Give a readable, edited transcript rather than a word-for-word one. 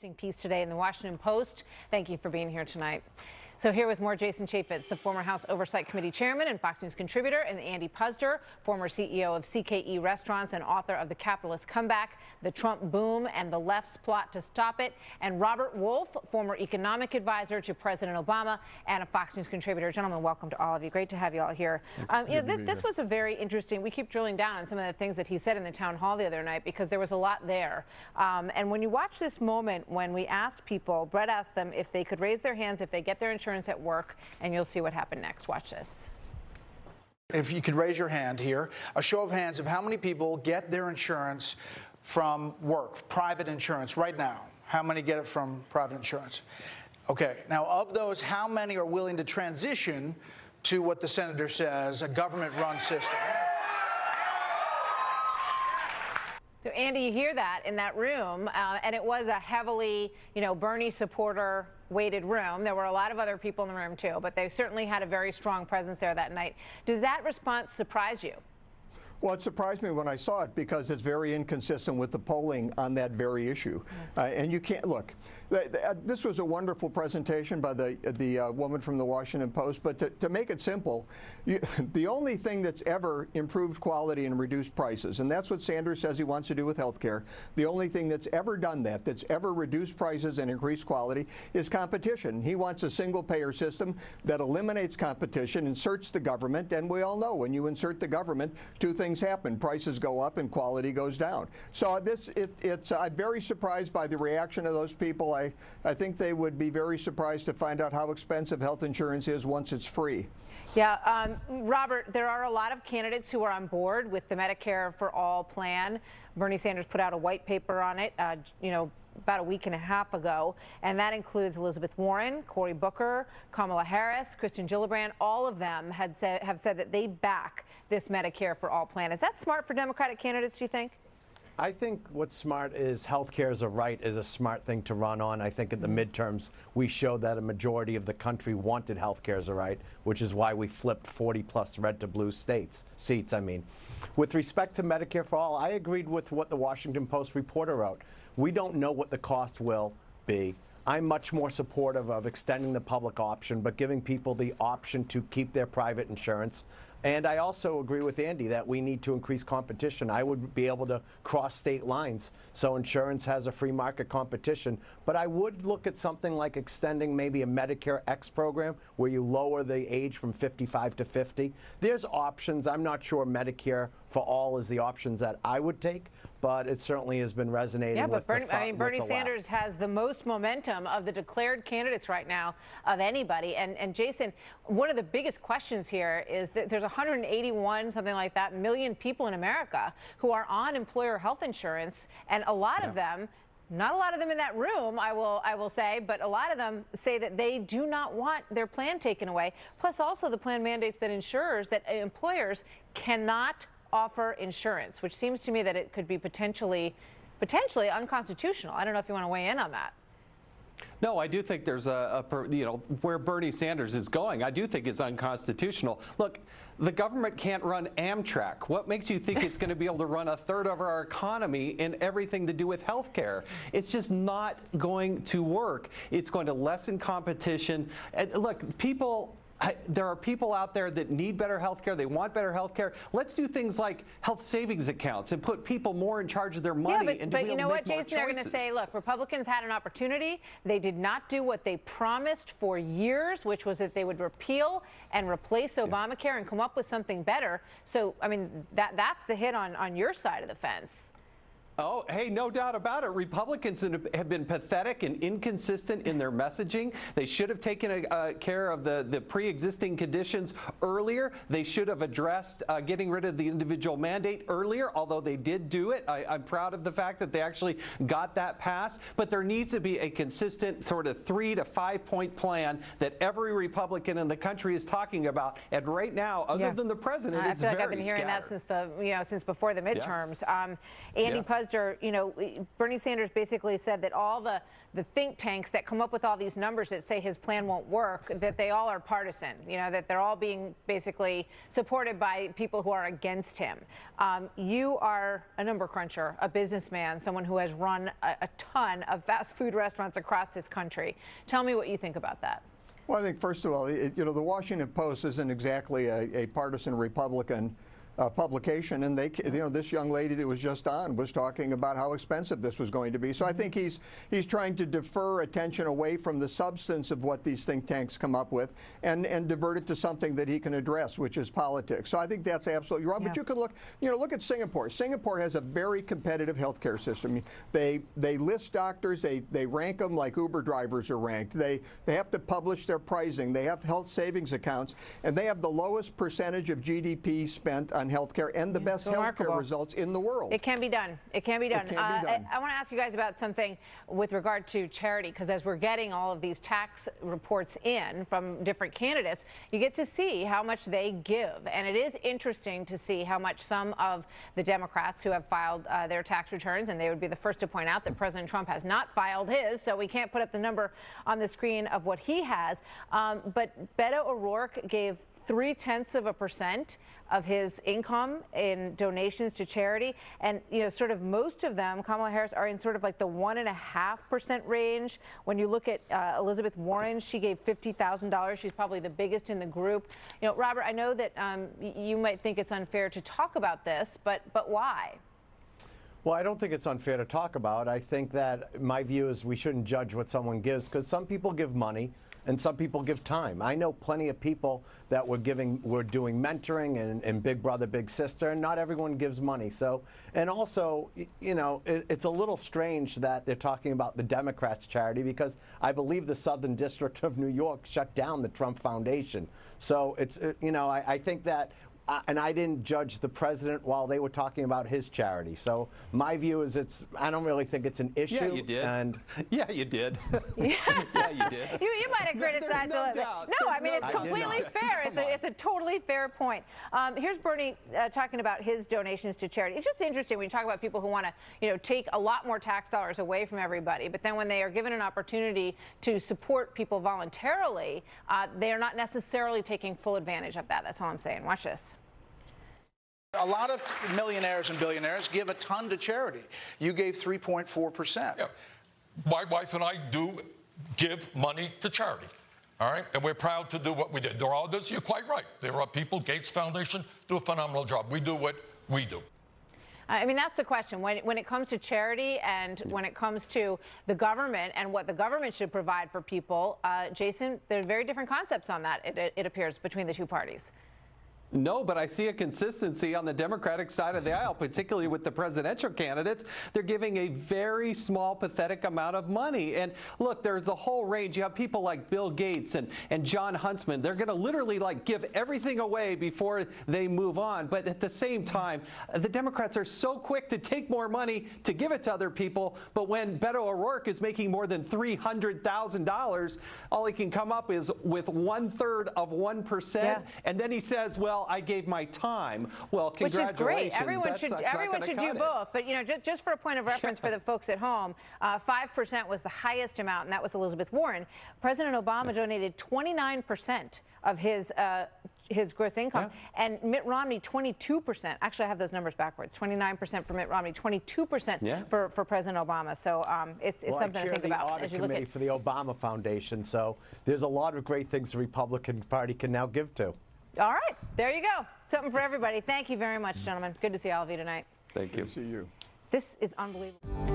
interesting piece today in the Washington Post. Thank you for being here tonight. So here with more, Jason Chaffetz, the former House Oversight Committee chairman and Fox News contributor, and Andy Puzder, former CEO of CKE Restaurants and author of The Capitalist Comeback, The Trump Boom and the Left's Plot to Stop It, and Robert Wolf, former economic advisor to President Obama and a Fox News contributor. Gentlemen, welcome to all of you. Great to have you all here. This was a very interesting, we keep drilling down on some of the things that he said in the town hall the other night because there was a lot there. And when you watch this moment, when we asked people, Brett asked them if they could raise their hands if they get their insurance at work, and you'll see what happened next. Watch this. If you could raise your hand here, a show of hands of how many people get their insurance from work, private insurance right now. How many get it from private insurance? Okay, now of those, how many are willing to transition to what the senator says, a government-run system? So, Andy, you hear that in that room, and it was a heavily, Bernie supporter-weighted room. There were a lot of other people in the room, too, but they certainly had a very strong presence there that night. Does that response surprise you? Well, it surprised me when I saw it because it's very inconsistent with the polling on that very issue. And you can't, look, this was a wonderful presentation by the woman from the Washington Post, but to make it simple, the only thing that's ever improved quality and reduced prices, and that's what Sanders says he wants to do with health care, the only thing that's ever done that, that's ever reduced prices and increased quality, is competition. He wants a single-payer system that eliminates competition, inserts the government, and we all know when you insert the government, two things happen. Prices go up and quality goes down. So I'm very surprised by the reaction of those people. I think they would be very surprised to find out how expensive health insurance is once it's free. Yeah, Robert, there are a lot of candidates who are on board with the Medicare for All plan. Bernie Sanders put out a white paper on it, about a week and a half ago, and that includes Elizabeth Warren, Cory Booker, Kamala Harris, Kristen Gillibrand. All of them have said that they back this Medicare for All plan. Is that smart for Democratic candidates, do you think? I think what's smart is health care is a smart thing to run on. I think at the midterms we showed that a majority of the country wanted health care as a right, which is why we flipped 40+ red to blue seats. With respect to Medicare for All, I agreed with what the Washington Post reporter wrote. We don't know what the cost will be. I'm much more supportive of extending the public option, but giving people the option to keep their private insurance. And I also agree with Andy that we need to increase competition. I would be able to cross state lines so insurance has a free market competition. But I would look at something like extending maybe a Medicare X program where you lower the age from 55 to 50. There's options. I'm not sure Medicare for All is the options that I would take, but it certainly has been resonating with the left. Bernie Sanders has the most momentum of the declared candidates right now of anybody. And Jason, one of the biggest questions here is that there's 181, something like that, million people in America who are on employer health insurance, and a lot of them, not a lot of them in that room, I will say, but a lot of them say that they do not want their plan taken away. Plus, also the plan mandates that employers cannot offer insurance, which seems to me that it could be potentially unconstitutional. I don't know if you want to weigh in on that. No, I do think there's where Bernie Sanders is going, I do think is unconstitutional. Look, the government can't run Amtrak. What makes you think it's going to be able to run a third of our economy in everything to do with health care? It's just not going to work. It's going to lessen competition. And look, there are people out there that need better health care. They want better health care. Let's do things like health savings accounts and put people more in charge of their money. Yeah, but you know what, Jason? They're going to say, look, Republicans had an opportunity. They did not do what they promised for years, which was that they would repeal and replace Obamacare and come up with something better. So, I mean, that's the hit on your side of the fence. Oh, hey, no doubt about it. Republicans have been pathetic and inconsistent in their messaging. They should have taken care of the pre-existing conditions earlier. They should have addressed getting rid of the individual mandate earlier, although they did do it. I'm proud of the fact that they actually got that passed. But there needs to be a consistent sort of 3 to 5 point plan that every Republican in the country is talking about. And right now, other than the president, it's very I feel like I've been hearing that since before the midterms. Andy Puzder, Puzder, you know, Bernie Sanders basically said that all the think tanks that come up with all these numbers that say his plan won't work, that they all are partisan, you know, that they're all being basically supported by people who are against him. You are a number cruncher, a businessman, someone who has run a ton of fast food restaurants across this country. Tell me what you think about that. Well, I think, first of all, you know, the Washington Post isn't exactly a partisan Republican publication, and they, you know, this young lady that was just on was talking about how expensive this was going to be. So I think he's trying to defer attention away from the substance of what these think tanks come up with and divert it to something that he can address, which is politics. So I think that's absolutely wrong. Yeah. But you can look at Singapore. Singapore has a very competitive healthcare system. They list doctors, they rank them like Uber drivers are ranked. They have to publish their pricing. They have health savings accounts, and they have the lowest percentage of GDP spent on healthcare and the best healthcare results in the world. It can be done. It can be done. I want to ask you guys about something with regard to charity, because as we're getting all of these tax reports in from different candidates, you get to see how much they give. And it is interesting to see how much some of the Democrats who have filed their tax returns, and they would be the first to point out that President Trump has not filed his, so we can't put up the number on the screen of what he has. But Beto O'Rourke gave 0.3% of his income in donations to charity, and you know, sort of most of them, Kamala Harris, are in sort of like the 1.5% range. When you look at Elizabeth Warren, she gave $50,000. She's probably the biggest in the group. You know, Robert, I know that you might think it's unfair to talk about this, but why? Well, I don't think it's unfair to talk about. I think that my view is we shouldn't judge what someone gives, because some people give money and some people give time. I know plenty of people that were doing mentoring and Big Brother, Big Sister, and not everyone gives money. So, and also, you know, it's a little strange that they're talking about the Democrats' charity, because I believe the Southern District of New York shut down the Trump Foundation. So it's, you know, I think that and I didn't judge the president while they were talking about his charity. So my view is I don't really think it's an issue. Yeah, you did. And yeah, you did. Yeah, you did. You might have criticized a little bit. No, I mean, it's completely fair. It's a totally fair point. Here's Bernie talking about his donations to charity. It's just interesting when you talk about people who want to, you know, take a lot more tax dollars away from everybody, but then when they are given an opportunity to support people voluntarily, they are not necessarily taking full advantage of that. That's all I'm saying. Watch this. A lot of millionaires and billionaires give a ton to charity. You gave 3.4%. Yeah. My wife and I do give money to charity, all right? And we're proud to do what we did. There are others, you're quite right. There are people, Gates Foundation, do a phenomenal job. We do what we do. I mean, that's the question. When it comes to charity and when it comes to the government and what the government should provide for people, Jason, there are very different concepts on that, it appears, between the two parties. No, but I see a consistency on the Democratic side of the aisle, particularly with the presidential candidates. They're giving a very small, pathetic amount of money. And look, there's a whole range. You have people like Bill Gates and John Huntsman. They're going to literally like give everything away before they move on. But at the same time, the Democrats are so quick to take more money to give it to other people. But when Beto O'Rourke is making more than $300,000, all he can come up is with 1/3 of 1%. Yeah. And then he says, well, I gave my time. Well, congratulations. Which is great. Everyone should do both. But, you know, just for a point of reference for the folks at home, 5% was the highest amount, and that was Elizabeth Warren. President Obama donated 29% of his gross income, and Mitt Romney 22%. Actually, I have those numbers backwards. 29% for Mitt Romney, 22% for President Obama. So it's something to think about as you look at. For the Obama Foundation, so there's a lot of great things the Republican Party can now give to. All right, there you go. Something for everybody. Thank you very much, gentlemen. Good to see all of you tonight. Thank you. Good to see you. This is unbelievable.